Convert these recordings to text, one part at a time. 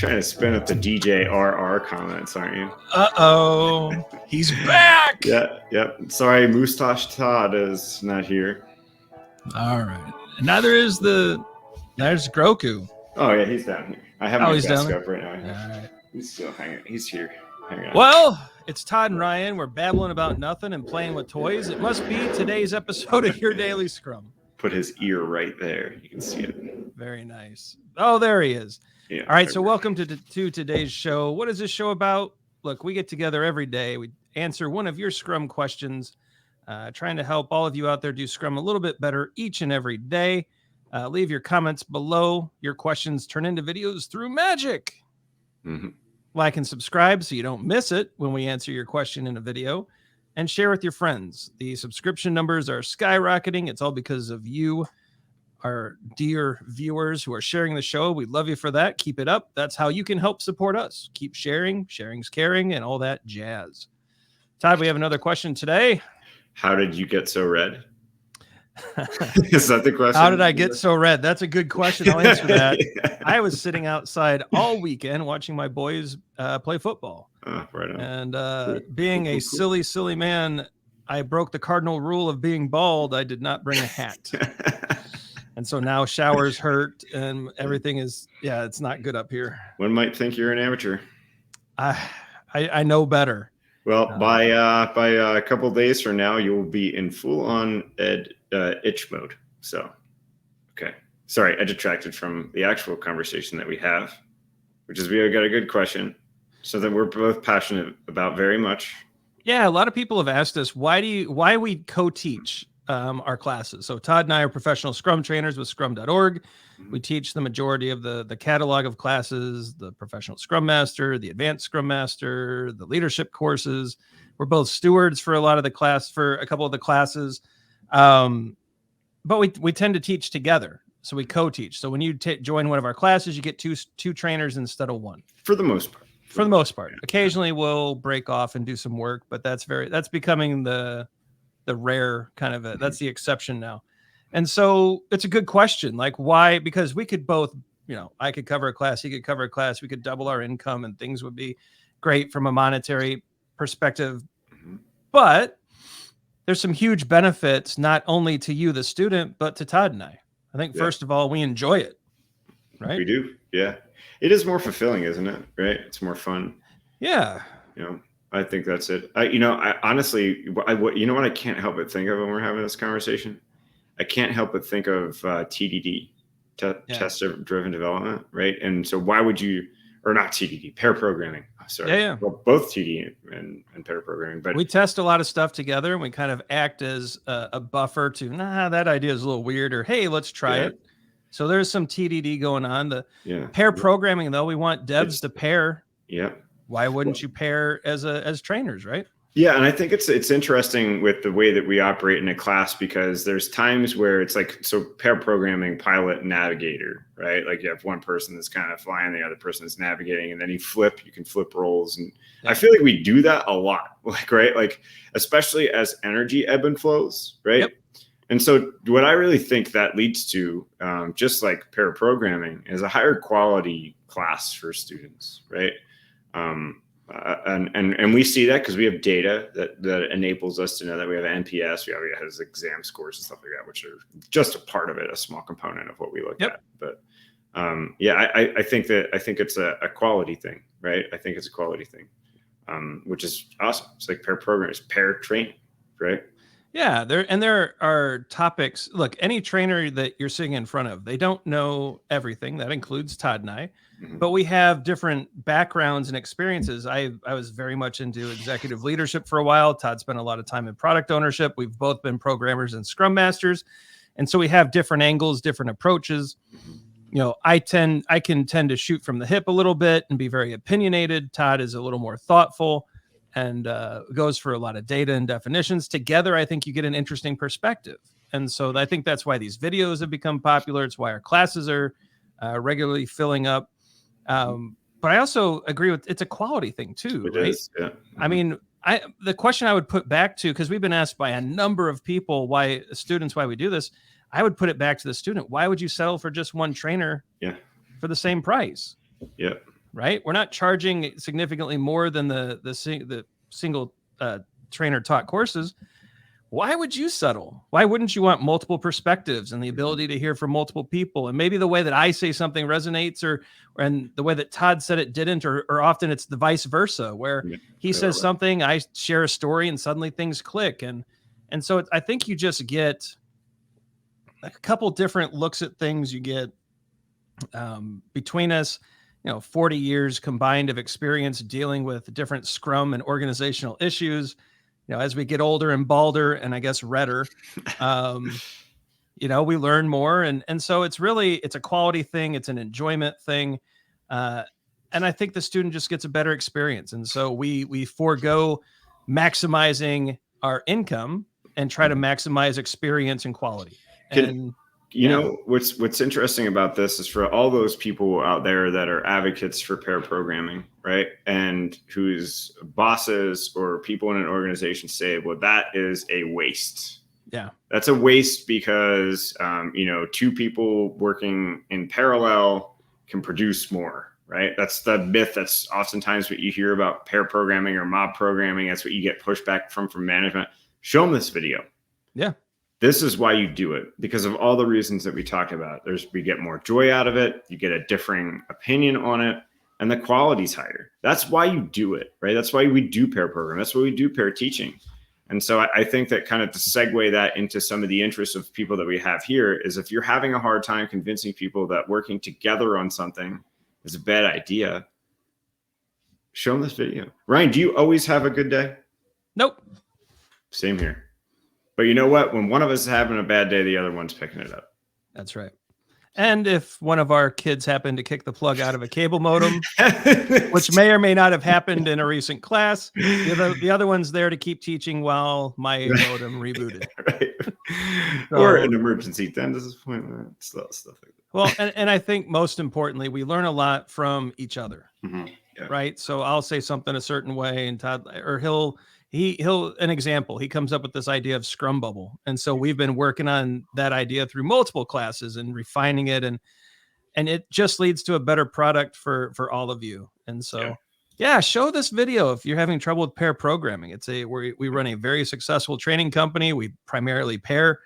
trying to spin up the DJRR comments, aren't you? Uh-oh. He's back. Yep. Sorry, Moustache Todd is not here. All right. And there's Groku. Oh, yeah, he's down here. I have my desk up right now. All right. He's still hanging. He's here. Hang on. Well, it's Todd and Ryan. We're babbling about nothing and playing with toys. It must be today's episode of Your Daily Scrum. Put his ear right there. You can see it. Very nice. Oh, there he is. Yeah, all right, so welcome to today's show. What is this show about? Look, we get together every day. We answer one of your Scrum questions, trying to help all of you out there do Scrum a little bit better each and every day. Leave your comments below. Your questions turn into videos through magic. Mm-hmm. Like and subscribe so you don't miss it when we answer your question in a video, and share with your friends. The subscription numbers are skyrocketing. It's all because of you, our dear viewers who are sharing the show. We love you for that. Keep it up. That's how you can help support us. Keep sharing. Sharing's caring and all that jazz. Todd, we have another question today. How did you get so red? Is that the question? How did I get so red? That's a good question. I'll answer that. Yeah. I was sitting outside all weekend watching my boys play football. Right on. And being a silly man, I broke the cardinal rule of being bald. I did not bring a hat. And so now showers hurt and everything is, it's not good up here. One might think you're an amateur. I know better. Well, by a couple of days from now, you will be in full-on itch mode. So, okay. Sorry, I detracted from the actual conversation that we have, which is we got a good question. Something we're both passionate about very much. Yeah, a lot of people have asked us why we co-teach our classes. So Todd and I are professional Scrum trainers with Scrum.org. We teach the majority of the catalog of classes, the professional Scrum Master, the advanced Scrum Master, the leadership courses. We're both stewards for a couple of the classes. But we tend to teach together. So we co-teach. So when you join one of our classes, you get two trainers instead of one. For the most part. For the most part. Occasionally we'll break off and do some work, but that's becoming the rare kind of that's the exception now. And so it's a good question. Like why? Because we could both, I could cover a class, he could cover a class, we could double our income and things would be great from a monetary perspective. Mm-hmm. But there's some huge benefits, not only to you, the student, but to Todd and I. I think first of all, we enjoy it, right? We do. Yeah. It is more fulfilling, isn't it? Right. It's more fun. Yeah. I think that's it. I honestly, what I can't help but think of when we're having this conversation? I can't help but think of TDD, test-driven development, right? And so why would you, or not TDD, pair programming. Sorry. Yeah. Well, both TDD and pair programming. But we test a lot of stuff together and we kind of act as a buffer to, that idea is a little weird, or, hey, let's try it. So there's some TDD going on. The pair programming, though, we want devs to pair. Yeah. Why wouldn't you pair as trainers, right? Yeah, and I think it's interesting with the way that we operate in a class, because there's times where it's like, so pair programming, pilot, navigator, right? Like you have one person that's kind of flying, the other person is navigating, and then you can flip roles. And I feel like we do that a lot, right? Like, especially as energy ebb and flows, right? Yep. And so what I really think that leads to, just like pair programming, is a higher quality class for students, right? And we see that because we have data that enables us to know that we have NPS, we have exam scores and stuff like that, which are just a part of it, a small component of what we look at. But I think it's a quality thing, right? I think it's a quality thing, which is awesome. It's like pair programming, pair training, right? Yeah, there are topics. Look, any trainer that you're sitting in front of, they don't know everything. That includes Todd and I, but we have different backgrounds and experiences. I was very much into executive leadership for a while. Todd spent a lot of time in product ownership. We've both been programmers and Scrum Masters, and so we have different angles, different approaches. I can tend to shoot from the hip a little bit and be very opinionated. Todd is a little more thoughtful and goes for a lot of data and definitions. Together, I think you get an interesting perspective. And so I think that's why these videos have become popular. It's why our classes are regularly filling up. But I also agree with it's a quality thing too, it right? Is, yeah. I mean, the question I would put back to, because we've been asked by a number of people, why we do this, I would put it back to the student. Why would you settle for just one trainer for the same price? Yeah. right? We're not charging significantly more than the single trainer taught courses. Why would you settle? Why wouldn't you want multiple perspectives and the ability to hear from multiple people? And maybe the way that I say something resonates, and the way that Todd said it didn't, or often it's the vice versa, where he says something, I share a story, and suddenly things click. And so I think you just get a couple different looks at things. You get between us, 40 years combined of experience dealing with different Scrum and organizational issues. As we get older and balder, and I guess redder, we learn more. And so it's a quality thing. It's an enjoyment thing. And I think the student just gets a better experience. And so we forego maximizing our income and try to maximize experience and quality. You know, what's interesting about this is for all those people out there that are advocates for pair programming, right? And whose bosses or people in an organization say, well, that is a waste. Yeah. That's a waste because, two people working in parallel can produce more, right? That's the myth. That's oftentimes what you hear about pair programming or mob programming. That's what you get pushback from management. Show them this video. Yeah. This is why you do it, because of all the reasons that we talked about. We get more joy out of it. You get a differing opinion on it, and the quality's higher. That's why you do it, right? That's why we do pair program. That's why we do pair teaching. And so I think that kind of to segue that into some of the interests of people that we have here is if you're having a hard time convincing people that working together on something is a bad idea, show them this video. Ryan, do you always have a good day? Nope. Same here. But you know what? When one of us is having a bad day, the other one's picking it up. That's right. And if one of our kids happened to kick the plug out of a cable modem, which may or may not have happened in a recent class, the other one's there to keep teaching while my modem rebooted. Right. So, or an emergency dentist appointment, stuff like that. Well, and I think most importantly, we learn a lot from each other, right? So I'll say something a certain way, and Todd, or he'll an example. He comes up with this idea of Scrum bubble, and so we've been working on that idea through multiple classes and refining it, and it just leads to a better product for all of you. And so, show this video if you're having trouble with pair programming. We run a very successful training company. We primarily pair,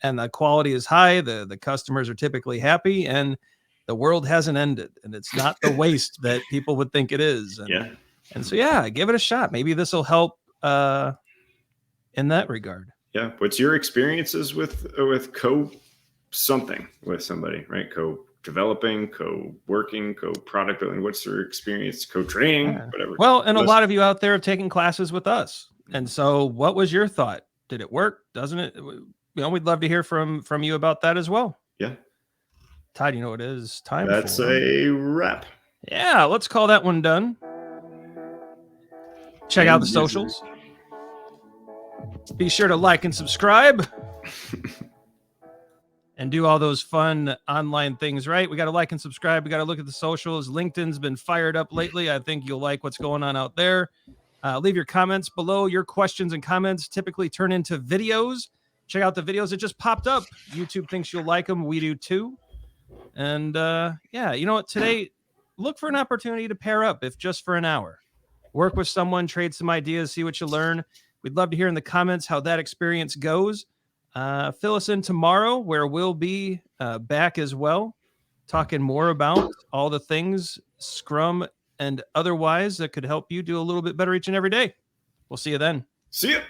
and the quality is high. The customers are typically happy, and the world hasn't ended, and it's not the waste that people would think it is. And so, give it a shot. Maybe this will help in that regard. Yeah. What's your experiences with something with somebody, right? Co-developing, co-working, co-product building. What's their experience? Co-training, whatever. Well, and a lot of you out there have taken classes with us. And so what was your thought? Did it work? Doesn't it? We'd love to hear from you about that as well. Yeah. Todd, what it is time That's for? a wrap. Yeah. Let's call that one done. Check out the socials. Be sure to like and subscribe and do all those fun online things, right? We got to like and subscribe. We got to look at the socials. LinkedIn's been fired up lately. I think you'll like what's going on out there. Leave your comments below. Your questions and comments typically turn into videos. Check out the videos. It just popped up. YouTube thinks you'll like them. We do too. And you know what? Today, look for an opportunity to pair up, if just for an hour. Work with someone, trade some ideas, see what you learn. We'd love to hear in the comments how that experience goes. Fill us in tomorrow, where we'll be back as well, talking more about all the things Scrum and otherwise that could help you do a little bit better each and every day. We'll see you then. See you.